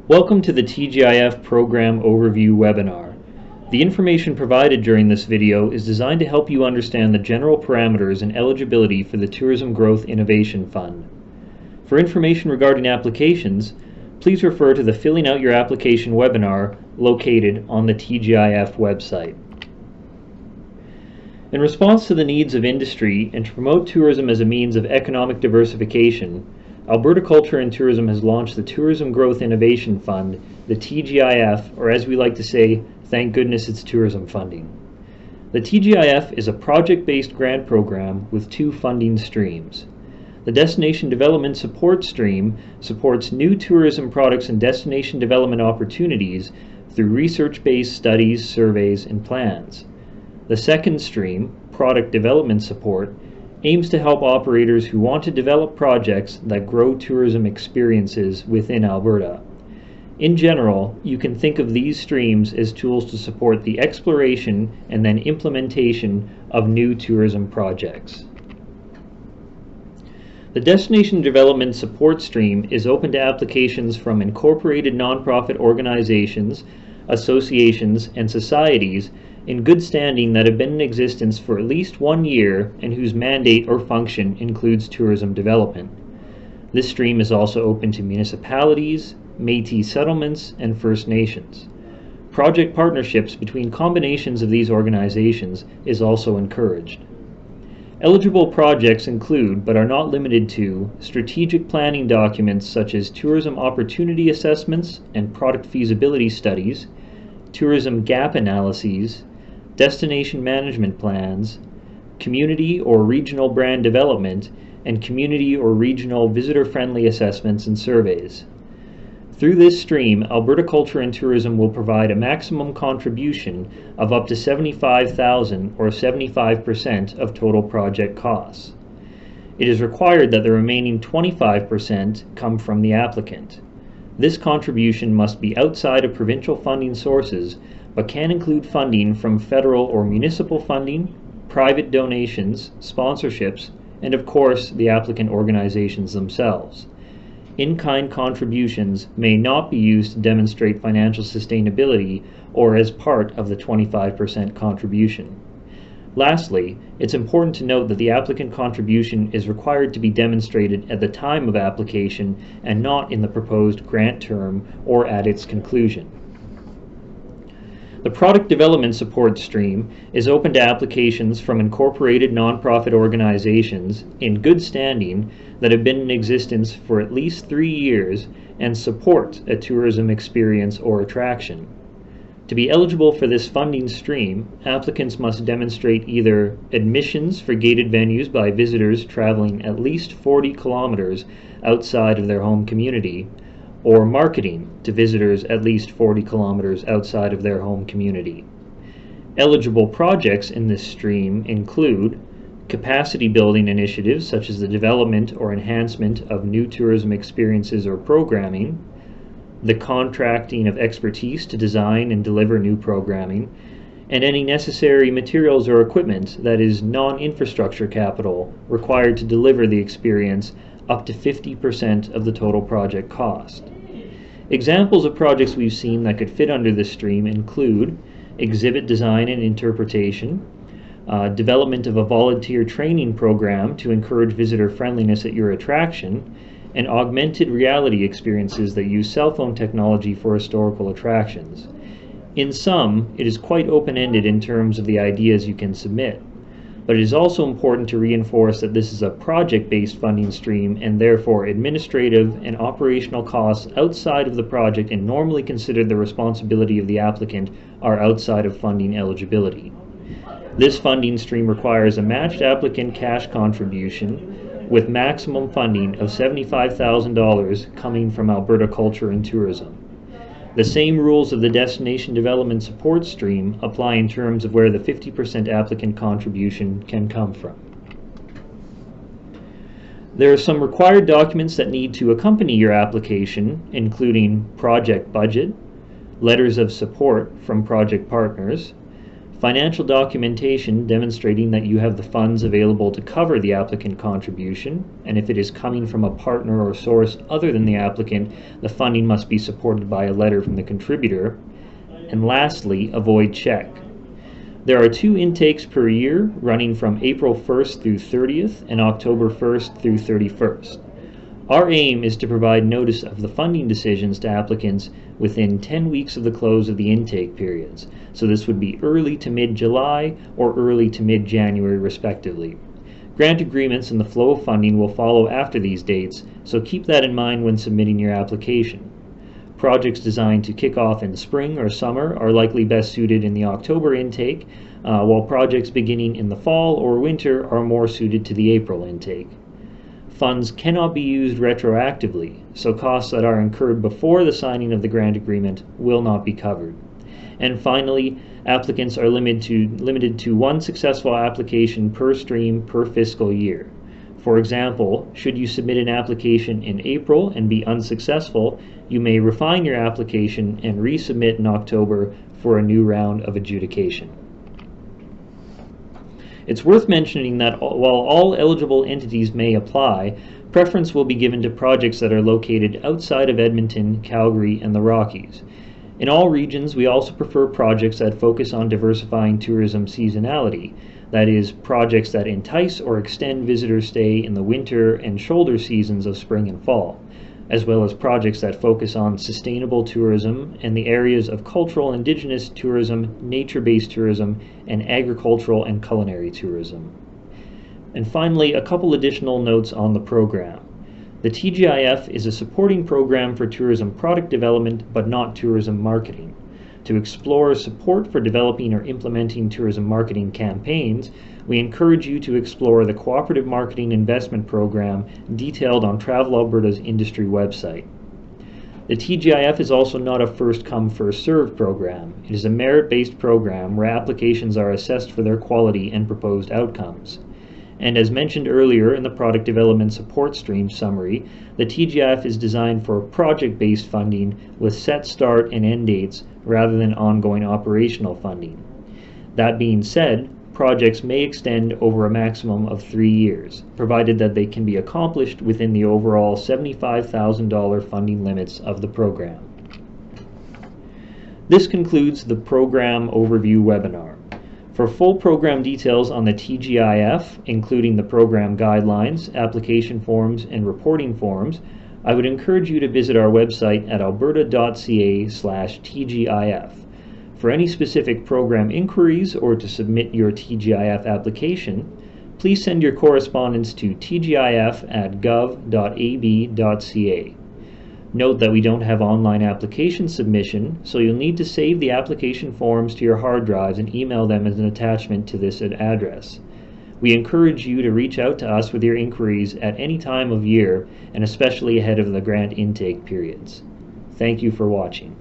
Welcome to the TGIF Program Overview webinar. The information provided during this video is designed to help you understand the general parameters and eligibility for the Tourism Growth Innovation Fund. For information regarding applications, please refer to the Filling Out Your Application webinar located on the TGIF website. In response to the needs of industry and to promote tourism as a means of economic diversification, Alberta Culture and Tourism has launched the Tourism Growth Innovation Fund, the TGIF, or as we like to say, thank goodness it's tourism funding. The TGIF is a project-based grant program with two funding streams. The Destination Development Support Stream supports new tourism products and destination development opportunities through research-based studies, surveys, and plans. The second stream, Product Development Support, aims to help operators who want to develop projects that grow tourism experiences within Alberta. In general, you can think of these streams as tools to support the exploration and then implementation of new tourism projects. The Destination Development Support Stream is open to applications from incorporated nonprofit organizations, associations, and societies in good standing that have been in existence for at least 1 year and whose mandate or function includes tourism development. This stream is also open to municipalities, Métis settlements, and First Nations. Project partnerships between combinations of these organizations is also encouraged. Eligible projects include, but are not limited to, strategic planning documents such as tourism opportunity assessments and product feasibility studies, tourism gap analyses, destination management plans, community or regional brand development, and community or regional visitor-friendly assessments and surveys. Through this stream, Alberta Culture and Tourism will provide a maximum contribution of up to $75,000 or 75% of total project costs. It is required that the remaining 25% come from the applicant. This contribution must be outside of provincial funding sources, but can include funding from federal or municipal funding, private donations, sponsorships, and of course the applicant organizations themselves. In-kind contributions may not be used to demonstrate financial sustainability or as part of the 25% contribution. Lastly, it's important to note that the applicant contribution is required to be demonstrated at the time of application and not in the proposed grant term or at its conclusion. The Product Development Support Stream is open to applications from incorporated nonprofit organizations in good standing that have been in existence for at least 3 years and support a tourism experience or attraction. To be eligible for this funding stream, applicants must demonstrate either admissions for gated venues by visitors traveling at least 40 kilometers outside of their home community, or marketing to visitors at least 40 kilometers outside of their home community. Eligible projects in this stream include capacity building initiatives such as the development or enhancement of new tourism experiences or programming, the contracting of expertise to design and deliver new programming, and any necessary materials or equipment that is non-infrastructure capital required to deliver the experience up to 50% of the total project cost. Examples of projects we've seen that could fit under this stream include exhibit design and interpretation, development of a volunteer training program to encourage visitor friendliness at your attraction, and augmented reality experiences that use cell phone technology for historical attractions. In sum, it is quite open-ended in terms of the ideas you can submit, but it is also important to reinforce that this is a project-based funding stream and therefore administrative and operational costs outside of the project and normally considered the responsibility of the applicant are outside of funding eligibility. This funding stream requires a matched applicant cash contribution with maximum funding of $75,000 coming from Alberta Culture and Tourism. The same rules of the Destination Development Support Stream apply in terms of where the 50% applicant contribution can come from. There are some required documents that need to accompany your application, including project budget, letters of support from project partners, financial documentation demonstrating that you have the funds available to cover the applicant contribution, and if it is coming from a partner or source other than the applicant, the funding must be supported by a letter from the contributor. And lastly, a void check. There are 2 intakes per year, running from April 1st through 30th and October 1st through 31st. Our aim is to provide notice of the funding decisions to applicants within 10 weeks of the close of the intake periods, so this would be early to mid-July or early to mid-January respectively. Grant agreements and the flow of funding will follow after these dates, so keep that in mind when submitting your application. Projects designed to kick off in spring or summer are likely best suited in the October intake, while projects beginning in the fall or winter are more suited to the April intake. Funds cannot be used retroactively, so costs that are incurred before the signing of the grant agreement will not be covered. And finally, applicants are limited to 1 successful application per stream per fiscal year. For example, should you submit an application in April and be unsuccessful, you may refine your application and resubmit in October for a new round of adjudication. It's worth mentioning that while all eligible entities may apply, preference will be given to projects that are located outside of Edmonton, Calgary, and the Rockies. In all regions, we also prefer projects that focus on diversifying tourism seasonality, that is, projects that entice or extend visitor stay in the winter and shoulder seasons of spring and fall, as well as projects that focus on sustainable tourism and the areas of cultural indigenous tourism, nature-based tourism, and agricultural and culinary tourism. And finally, a couple additional notes on the program. The TGIF is a supporting program for tourism product development, but not tourism marketing. To explore support for developing or implementing tourism marketing campaigns, we encourage you to explore the Cooperative Marketing Investment Program detailed on Travel Alberta's industry website. The TGIF is also not a first-come, first-served program. It is a merit-based program where applications are assessed for their quality and proposed outcomes. And as mentioned earlier in the Product Development Support Stream summary, the TGIF is designed for project-based funding with set start and end dates rather than ongoing operational funding. That being said, projects may extend over a maximum of 3 years, provided that they can be accomplished within the overall $75,000 funding limits of the program. This concludes the program overview webinar. For full program details on the TGIF, including the program guidelines, application forms, and reporting forms, I would encourage you to visit our website at alberta.ca/TGIF. For any specific program inquiries or to submit your TGIF application, please send your correspondence to tgif@gov.ab.ca. Note that we don't have online application submission, so you'll need to save the application forms to your hard drives and email them as an attachment to this address. We encourage you to reach out to us with your inquiries at any time of year, and especially ahead of the grant intake periods. Thank you for watching.